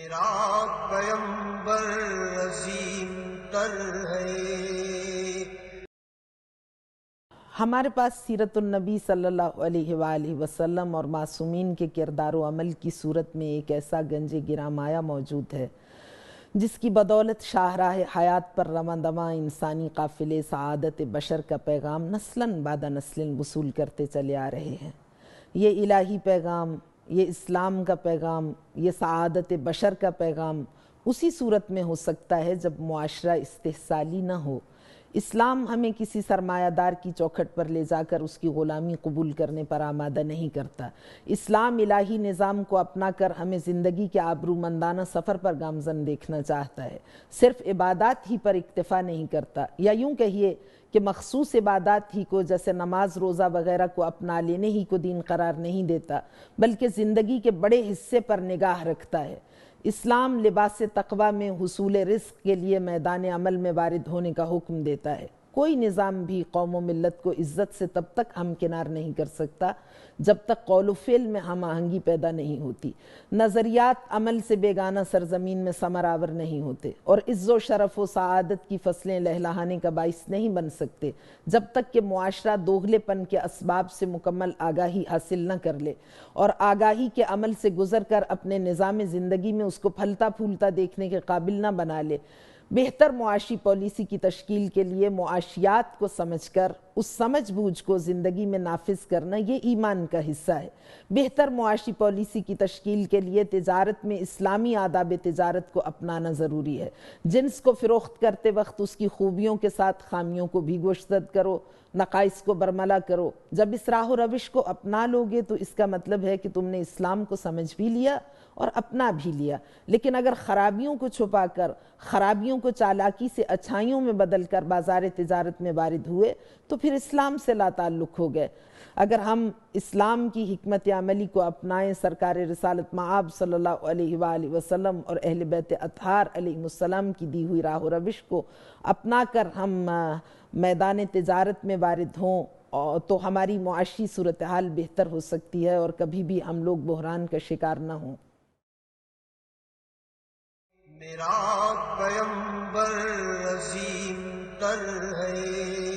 میرا پیمبر عظیم تر ہے۔ ہمارے پاس سیرت النبی صلی اللہ علیہ وآلہ وسلم اور معصومین کے کردار و عمل کی صورت میں ایک ایسا گنج گراں مایہ موجود ہے جس کی بدولت شاہراہ حیات پر رواں دواں انسانی قافلے سعادت بشر کا پیغام نسلاً بعد نسل وصول کرتے چلے آ رہے ہیں۔ یہ الہی پیغام، یہ اسلام کا پیغام، یہ سعادت بشر کا پیغام اسی صورت میں ہو سکتا ہے جب معاشرہ استحصالی نہ ہو۔ اسلام ہمیں کسی سرمایہ دار کی چوکھٹ پر لے جا کر اس کی غلامی قبول کرنے پر آمادہ نہیں کرتا۔ اسلام الہی نظام کو اپنا کر ہمیں زندگی کے آبرومندانہ سفر پر گامزن دیکھنا چاہتا ہے، صرف عبادات ہی پر اکتفا نہیں کرتا، یا یوں کہیے کہ مخصوص عبادات ہی کو جیسے نماز روزہ وغیرہ کو اپنا لینے ہی کو دین قرار نہیں دیتا، بلکہ زندگی کے بڑے حصے پر نگاہ رکھتا ہے۔ اسلام لباس تقویٰ میں حصول رزق کے لیے میدان عمل میں وارد ہونے کا حکم دیتا ہے۔ کوئی نظام بھی قوم و ملت کو عزت سے تب تک ہمکنار نہیں کر سکتا جب تک قول و فعل میں ہم آہنگی پیدا نہیں ہوتی۔ نظریات عمل سے بیگانہ سرزمین میں ثمر آور نہیں ہوتے اور عز و شرف و سعادت کی فصلیں لہلہانے کا باعث نہیں بن سکتے جب تک کہ معاشرہ دوغلے پن کے اسباب سے مکمل آگاہی حاصل نہ کر لے اور آگاہی کے عمل سے گزر کر اپنے نظام زندگی میں اس کو پھلتا پھولتا دیکھنے کے قابل نہ بنا لے۔ بہتر معاشی پالیسی کی تشکیل کے لیے معاشیات کو سمجھ کر اس سمجھ بوجھ کو زندگی میں نافذ کرنا یہ ایمان کا حصہ ہے۔ بہتر معاشی پالیسی کی تشکیل کے لیے تجارت میں اسلامی آداب تجارت کو اپنانا ضروری ہے۔ جنس کو فروخت کرتے وقت اس کی خوبیوں کے ساتھ خامیوں کو بھی گوشزد کرو، نقائص کو برملا کرو۔ جب اس راہ و روش کو اپنا لوگے تو اس کا مطلب ہے کہ تم نے اسلام کو سمجھ بھی لیا اور اپنا بھی لیا۔ لیکن اگر خرابیوں کو چھپا کر، خرابیوں کو چالاکی سے اچھائیوں میں بدل کر بازار تجارت میں وارد ہوئے تو پھر اسلام سے لا تعلق ہو گئے۔ اگر ہم اسلام کی حکمت عملی کو اپنائیں، سرکار رسالت مآب صلی اللہ علیہ وآلہ وسلم اور اہل بیت اطہار علیہ السلام کی دی ہوئی راہ و روش کو اپنا کر ہم میدان تجارت میں وارد ہوں تو ہماری معاشی صورتحال بہتر ہو سکتی ہے اور کبھی بھی ہم لوگ بحران کا شکار نہ ہوں۔ میرا پیمبر عظیم تر ہے۔